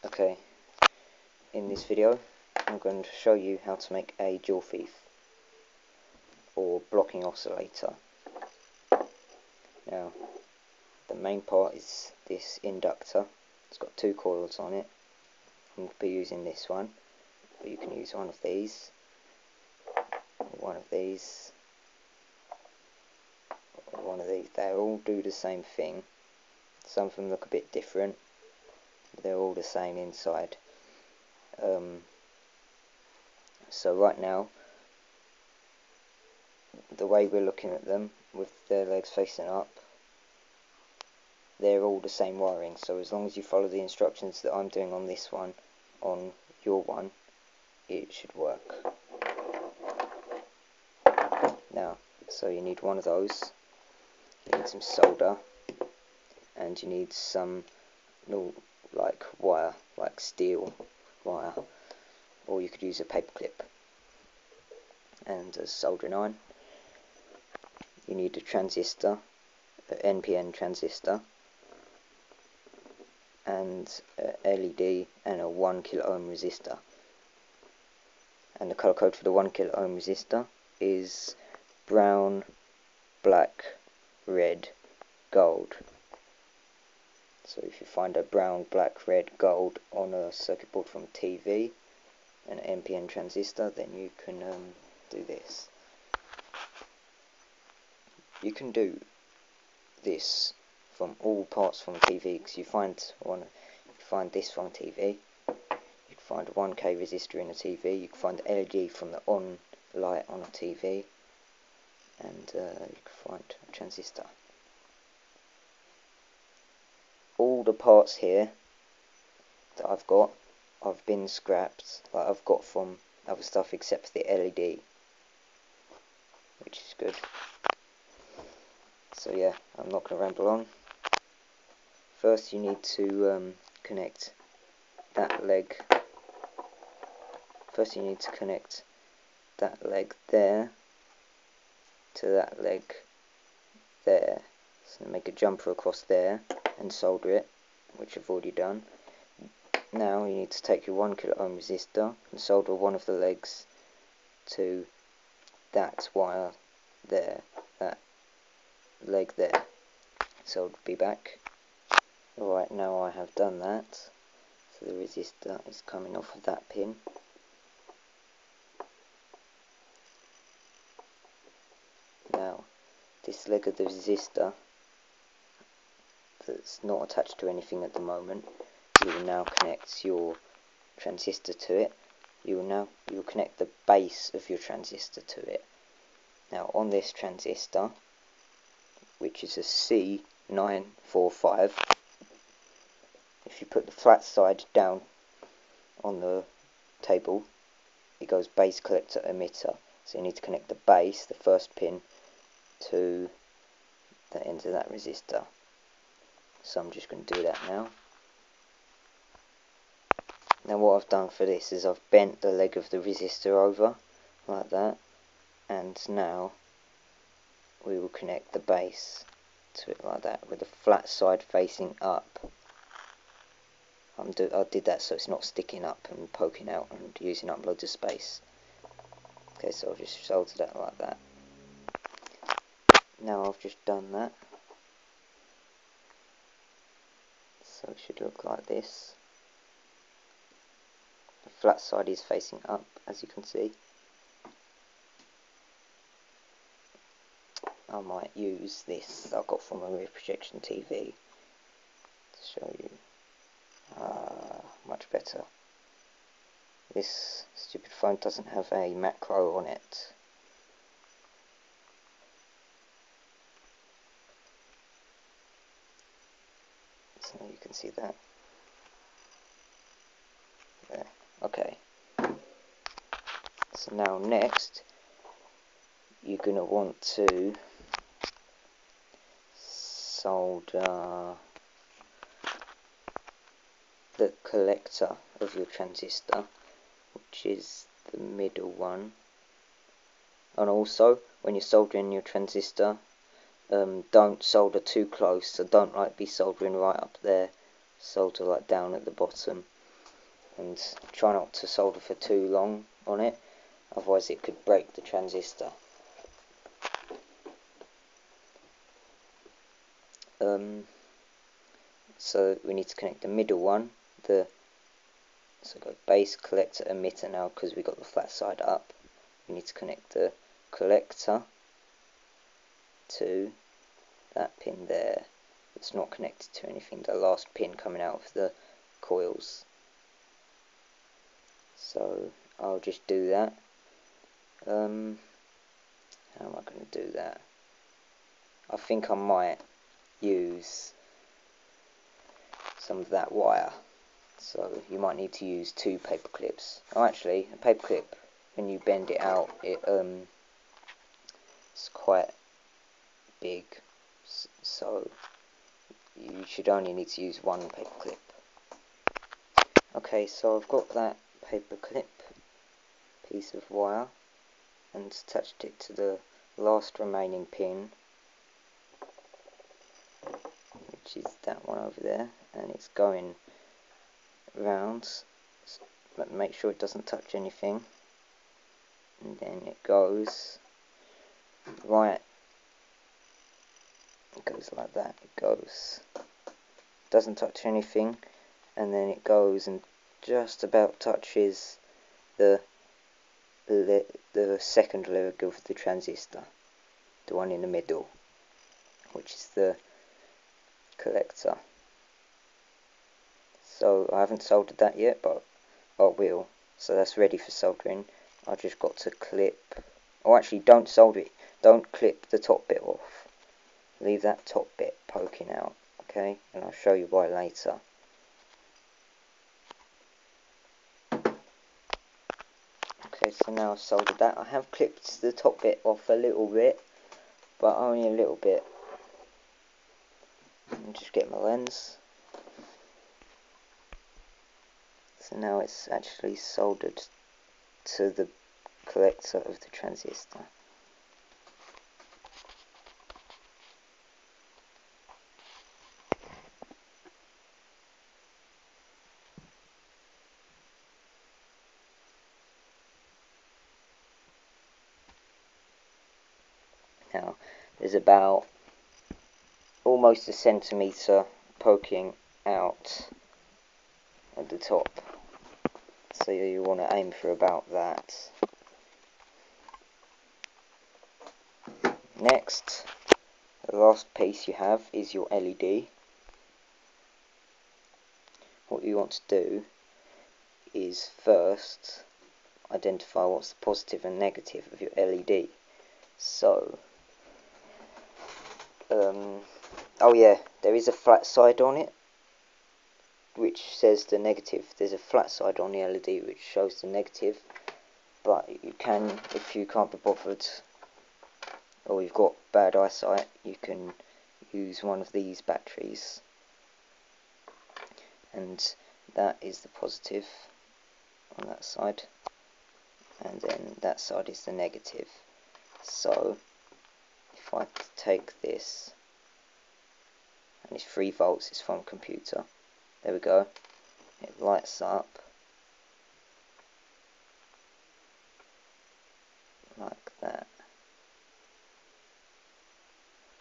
Okay, in this video I'm going to show you how to make a joule thief or blocking oscillator. Now the main part is this inductor. It's got two coils on it. I'm going to be using this one, but you can use one of these, or one of these, or one of these. They all do the same thing. Some of them look a bit different, but they're all the same inside. So right now, the way we're looking at them, with their legs facing up, they're all the same wiring. So as long as you follow the instructions that I'm doing on this one, on your one, it should work. Now, so you need one of those, you need some solder, and you need some like wire, like steel wire, or you could use a paper clip, and a soldering iron. You need a transistor, an NPN transistor, and a LED and a 1 kilo ohm resistor. And the colour code for the 1 kilo ohm resistor is brown, black, red, gold. So if you find a brown, black, red, gold on a circuit board from a TV, an NPN transistor, then you can do this. You can do this from all parts from a TV, because you find this from a TV, you can find a 1K resistor in a TV, you can find the LED from the on light on a TV, and you can find a transistor. All the parts here that I've been scrapped, like I've got from other stuff except for the LED, which is good. So yeah, I'm not going to ramble on. First you need to connect that leg. First you need to connect that leg there to that leg there. So make a jumper across there and solder it, which I've already done. Now you need to take your 1 kilo ohm resistor and solder one of the legs to that wire there, that leg there. So I'll be back. Alright, now I have done that. So the resistor is coming off of that pin. Now this leg of the resistor that's not attached to anything at the moment, you will now connect your transistor to it. You will connect the base of your transistor to it. Now on this transistor, which is a C945, if you put the flat side down on the table, it goes base collector emitter. So you need to connect the base, the first pin, to the end of that resistor. So I'm just going to do that now. Now what I've done for this is I've bent the leg of the resistor over like that, and now we will connect the base to it like that with the flat side facing up. I did that so it's not sticking up and poking out and using up loads of space. Okay, so I'll just solder that like that. Now I've just done that, so it should look like this. The flat side is facing up, as you can see. I might use this that I got from a rear projection TV to show you. Much better. This stupid phone doesn't have a macro on it. So you can see that. There. Okay. So now next, you're going to want to solder the collector of your transistor, which is the middle one. And also, when you're soldering your transistor, don't solder too close. So don't be soldering right up there. Solder like down at the bottom. and try not to solder for too long on it, otherwise it could break the transistor. So we need to connect the middle one, so go base, collector, emitter now, because we got the flat side up. We need to connect the collector to that pin there. It's not connected to anything, the last pin coming out of the coils. So I'll just do that. How am I going to do that? I think I might use some of that wire, so you might need to use 2 paper clips. Oh, actually, a paper clip, when you bend it out, it's quite big, so you should only need to use 1 paper clip. Okay, so I've got that paper clip piece of wire and attached it to the last remaining pin, which is that one over there, and it's going round, but make sure it doesn't touch anything, and then it goes right, it goes like that, it goes, doesn't touch anything, and then it goes and just about touches the second leg of the transistor, the one in the middle, which is the collector. So I haven't soldered that yet, but I will. So that's ready for soldering. I just got to clip, or actually don't solder it, don't clip the top bit off. Leave that top bit poking out, okay? And I'll show you why later. Okay, so now I've soldered that. I have clipped the top bit off a little bit, but only a little bit. I'll just get my lens. So now it's actually soldered to the collector of the transistor. Now there's about almost a centimetre poking out at the top, so you want to aim for about that. Next, the last piece you have is your LED. What you want to do is first identify what's the positive and negative of your LED. So oh yeah, there is a flat side on it which says the negative. There's a flat side on the LED which shows the negative, but you can, if you can't be bothered or you've got bad eyesight, you can use one of these batteries, and that is the positive on that side, and then that side is the negative. So if I take this, and it's 3 volts, it's from a computer, there we go, it lights up like that.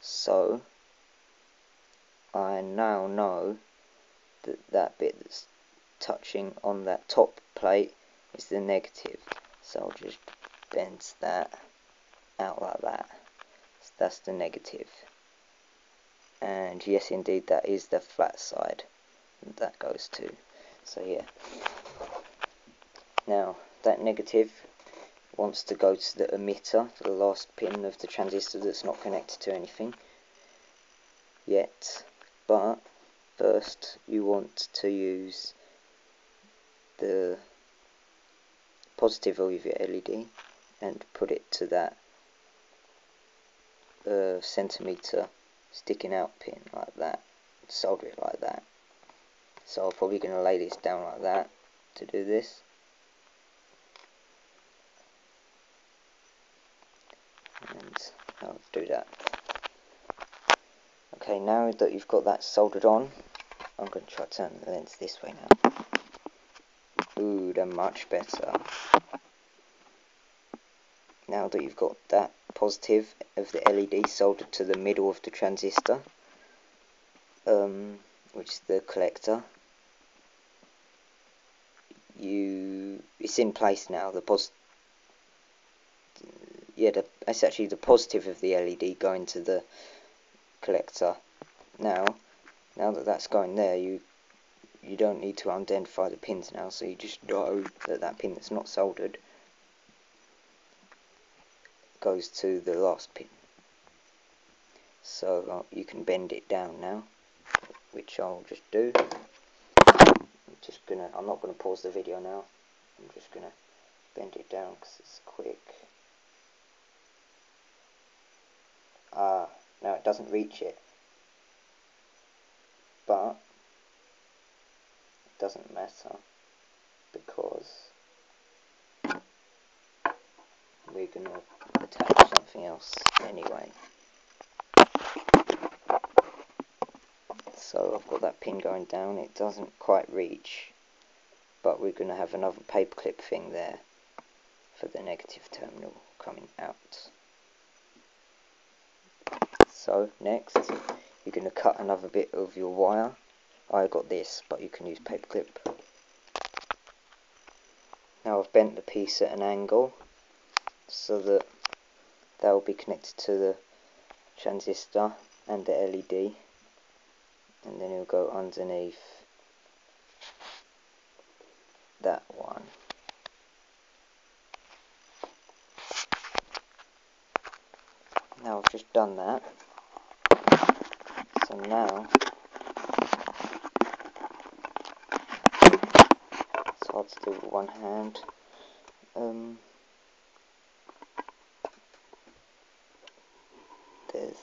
So I now know that that bit that's touching on that top plate is the negative, so I'll just bend that out like that. So that's the negative, and yes indeed that is the flat side, and that goes too. So yeah, now that negative wants to go to the emitter, the last pin of the transistor that's not connected to anything yet, but first you want to use the positive of your LED and put it to that centimetre sticking out pin like that, solder it like that. So I'm probably going to lay this down like that to do this. And I'll do that. Okay, now that you've got that soldered on, I'm going to try to turn the lens this way now. Ooh, they're much better. Now that you've got that positive of the LED soldered to the middle of the transistor, which is the collector, it's in place now. That's actually the positive of the LED going to the collector. Now that that's going there, you don't need to identify the pins now, so you just know that pin that's not soldered goes to the last pin. So you can bend it down now, which I'll just do. I'm not gonna pause the video now. I'm just gonna bend it down because it's quick. Now it doesn't reach it, but it doesn't matter because we're gonna attach something else anyway. So I've got that pin going down. It doesn't quite reach, but we're going to have another paperclip thing there for the negative terminal coming out. So next, you're going to cut another bit of your wire. I got this, but you can use paperclip. Now I've bent the piece at an angle so that they'll be connected to the transistor and the LED, and then it'll go underneath that one. Now I've just done that, so now it's hard to do with one hand. There it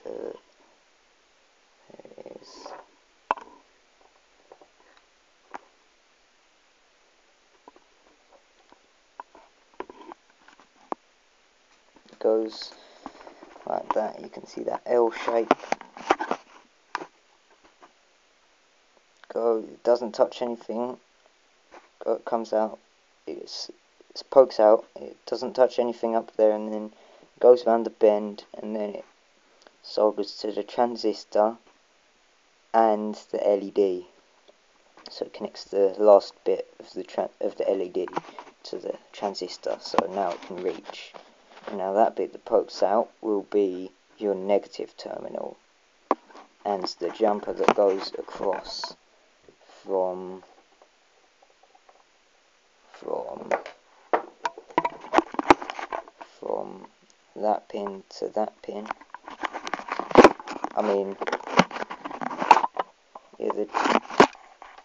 is. It goes like that. You can see that L shape. It doesn't touch anything. It comes out. It pokes out. It doesn't touch anything up there, and then goes around the bend, and then it solders to the transistor and the LED. So it connects the last bit of the LED to the transistor. So now it can reach. Now that bit that pokes out will be your negative terminal, and the jumper that goes across from that pin to that pin.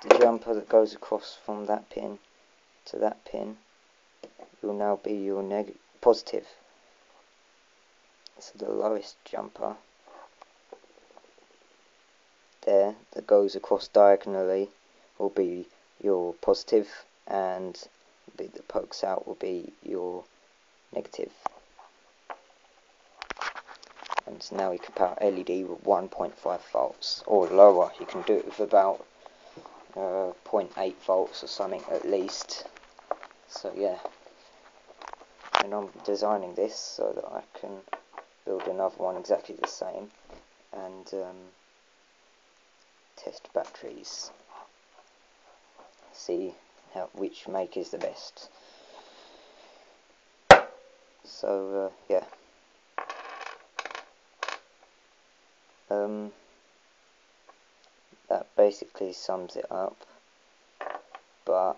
The jumper that goes across from that pin to that pin will now be your positive. So the lowest jumper there that goes across diagonally will be your positive, and the bit that pokes out will be your negative. And now you can power LED with 1.5 volts or lower. You can do it with about 0.8 volts or something at least. So yeah, and I'm designing this so that I can build another one exactly the same and test batteries, see which make is the best. So yeah, that basically sums it up. But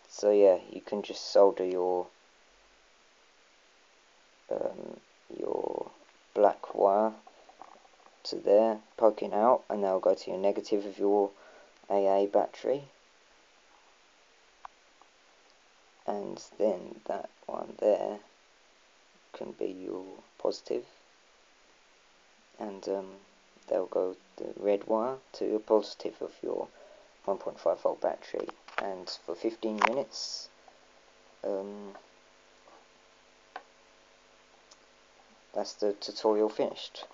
so yeah, you can just solder your black wire to there, poking out, and they'll go to your negative of your AA battery, and then that one there can be your positive, and they'll go the red wire to your positive of your 1.5 volt battery. And for 15 minutes that's the tutorial finished.